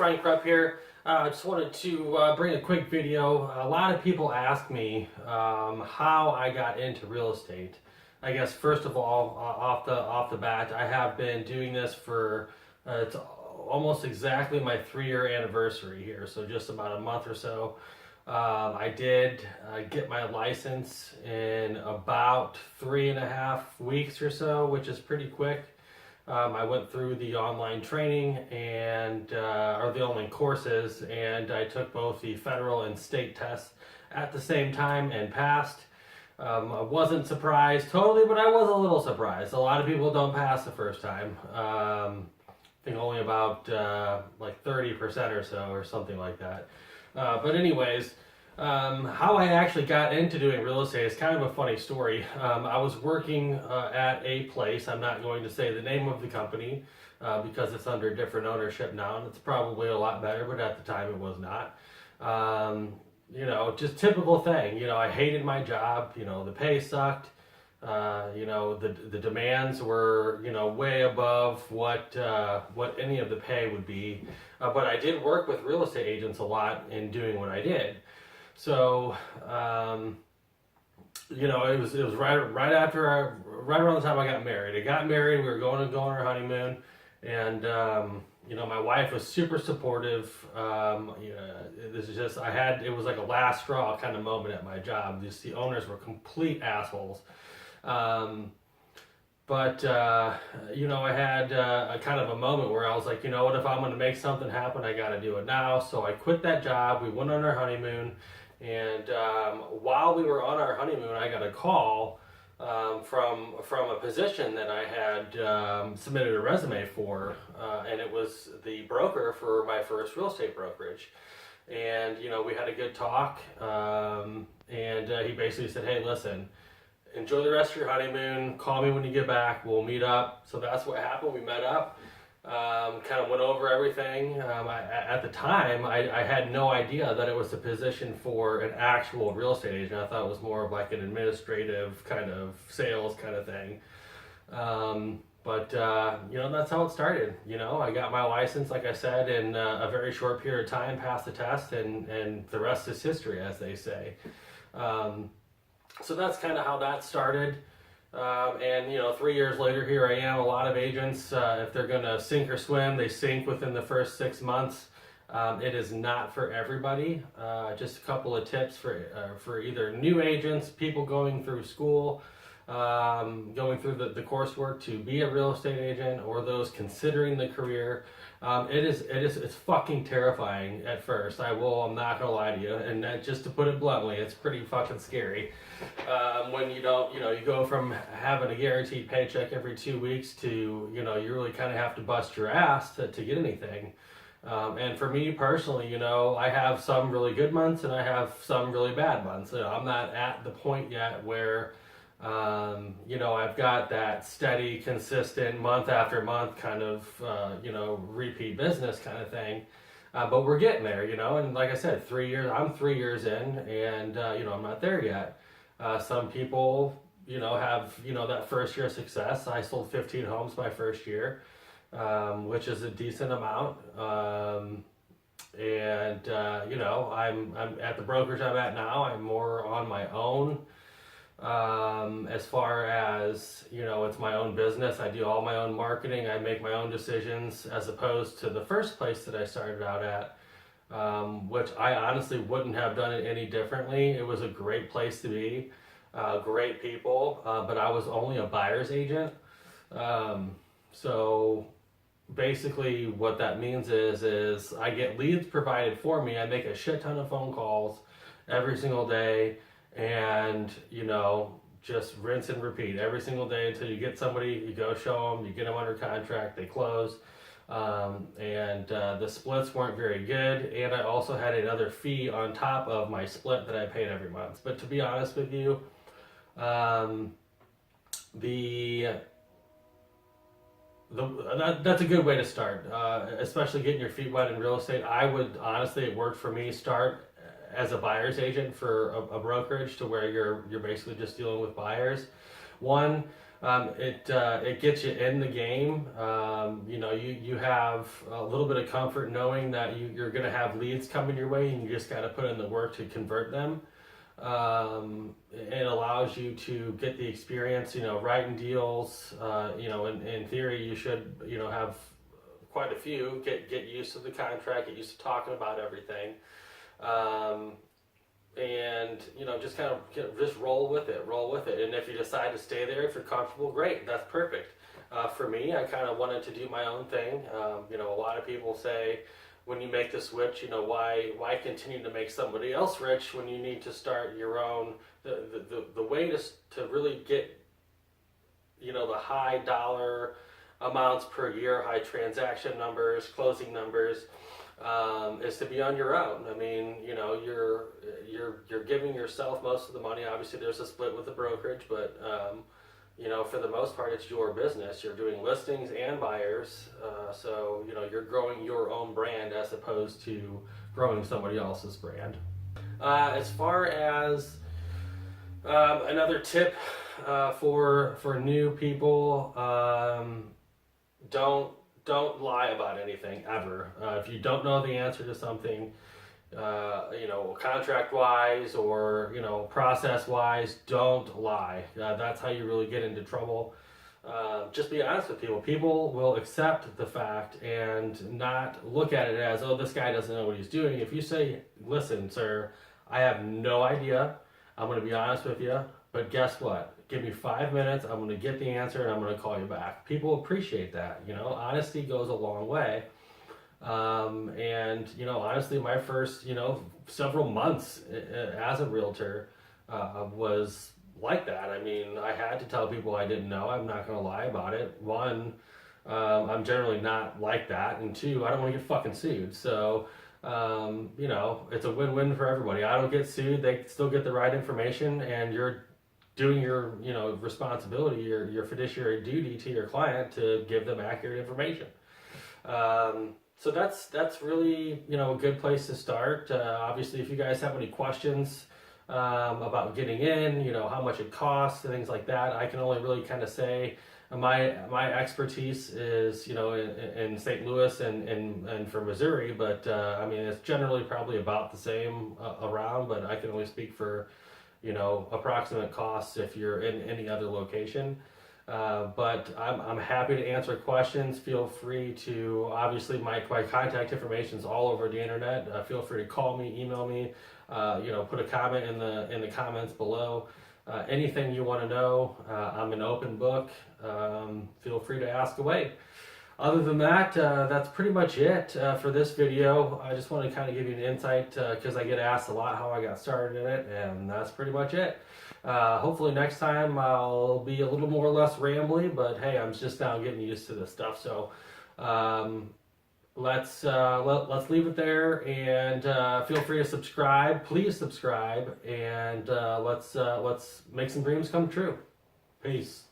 Ryan Krupp here. I just wanted to bring a quick video. A lot of people ask me how I got into real estate. I guess first of all, off the bat, I have been doing this for it's almost exactly my 3-year anniversary here. So just about a month or so. I did get my license in about 3.5 weeks or so, which is pretty quick. I went through the online training or the online courses, and I took both the federal and state tests at the same time and passed. I wasn't surprised totally, but I was a little surprised. A lot of people don't pass the first time. I think only about like 30% or so, or something like that. But anyways, how I actually got into doing real estate is kind of a funny story. I was working at a place. I'm not going to say the name of the company because it's under different ownership now, and it's probably a lot better, but at the time it was not. Just typical thing. I hated my job. The pay sucked. The demands were, way above what any of the pay would be. But I did work with real estate agents a lot in doing what I did. So, it was right around the time I got married. I got married. We were going on our honeymoon, and my wife was super supportive. This is just it was like a last straw kind of moment at my job. The owners were complete assholes. I had a kind of a moment where I was like, what, if I'm going to make something happen, I got to do it now. So I quit that job. We went on our honeymoon, and while we were on our honeymoon, I got a call from a position that I had submitted a resume for, and it was the broker for my first real estate brokerage. And we had a good talk, and he basically said, "Hey, listen, enjoy the rest of your honeymoon. Call me when you get back. We'll meet up." So that's what happened. We met up, kind of went over everything. At the time, I had no idea that it was a position for an actual real estate agent. I thought it was more of like an administrative kind of sales kind of thing. That's how it started. I got my license, like I said, in a very short period of time, passed the test, and the rest is history, as they say. So that's kind of how that started. 3 years later, here I am. A lot of agents, if they're going to sink or swim, they sink within the first 6 months. It is not for everybody. Just a couple of tips for either new agents, people going through school, going through the coursework to be a real estate agent, or those considering the career. It's fucking terrifying at first. I'm not gonna lie to you, and just to put it bluntly, it's pretty fucking scary. When you go from having a guaranteed paycheck every 2 weeks to, you really kind of have to bust your ass to get anything. And for me personally, I have some really good months and I have some really bad months. I'm not at the point yet where I've got that steady, consistent, month after month kind of, repeat business kind of thing. But we're getting there, and like I said, I'm 3 years in, and, I'm not there yet. Some people, have, that first year of success. I sold 15 homes my first year, which is a decent amount. I'm at the brokerage I'm at now. I'm more on my own. As far as, it's my own business. I do all my own marketing. I make my own decisions, as opposed to the first place that I started out at, which I honestly wouldn't have done it any differently. It was a great place to be, great people, but I was only a buyer's agent. So basically what that means is I get leads provided for me. I make a shit ton of phone calls every single day, and just rinse and repeat every single day until you get somebody. You go show them, you get them under contract, they close. The splits weren't very good, and I also had another fee on top of my split that I paid every month. But to be honest with you, that's a good way to start, especially getting your feet wet in real estate. I would honestly, it worked for me, start as a buyer's agent for a brokerage, to where you're basically just dealing with buyers. One, It gets you in the game. You know, you have a little bit of comfort knowing that you're going to have leads coming your way, and you just got to put in the work to convert them. It allows you to get the experience, you know, writing deals. You know, in theory, you should, you know, have quite a few. Get used to the contract, get used to talking about everything. And you know, just kind of just roll with it. And if you decide to stay there, if you're comfortable, great, that's perfect. For me, I kind of wanted to do my own thing. You know, a lot of people say, when you make the switch, you know, why continue to make somebody else rich when you need to start your own? The way to really get, you know, the high dollar amounts per year, high transaction numbers, closing numbers, is to be on your own. I mean, you know, you're giving yourself most of the money. Obviously, there's a split with the brokerage, but you know, for the most part, it's your business. You're doing listings and buyers, so you know, you're growing your own brand as opposed to growing somebody else's brand. As far as another tip for new people, don't lie about anything ever. If you don't know the answer to something, you know, contract-wise or, you know, process-wise, don't lie. That's how you really get into trouble. Just be honest with people. People will accept the fact and not look at it as, oh, this guy doesn't know what he's doing. If you say, listen, sir, I have no idea. I'm going to be honest with you, but guess what? Give me 5 minutes. I'm going to get the answer and I'm going to call you back. People appreciate that. You know, honesty goes a long way. And you know, honestly, my first, you know, several months as a realtor was like that. I mean, I had to tell people I didn't know. I'm not going to lie about it. One, I'm generally not like that, and two, I don't want to get fucking sued. So, you know, it's a win-win for everybody. I don't get sued. They still get the right information, and you're doing your, you know, responsibility, your fiduciary duty to your client to give them accurate information. So that's really, you know, a good place to start. Obviously, if you guys have any questions about getting in, you know, how much it costs and things like that, I can only really kind of say my expertise is, you know, in St. Louis and for Missouri, but I mean, it's generally probably about the same around, but I can only speak for, you know, approximate costs if you're in any other location. But I'm happy to answer questions. Feel free to, obviously my contact information is all over the internet. Feel free to call me, email me, you know, put a comment in the comments below. Anything you want to know, I'm an open book. Feel free to ask away. Other than that, that's pretty much it for this video. I just want to kind of give you an insight because I get asked a lot how I got started in it, and that's pretty much it. Hopefully next time I'll be a little more or less rambly, but hey, I'm just now getting used to this stuff. So let's leave it there, and feel free to subscribe. Please subscribe, and let's make some dreams come true. Peace.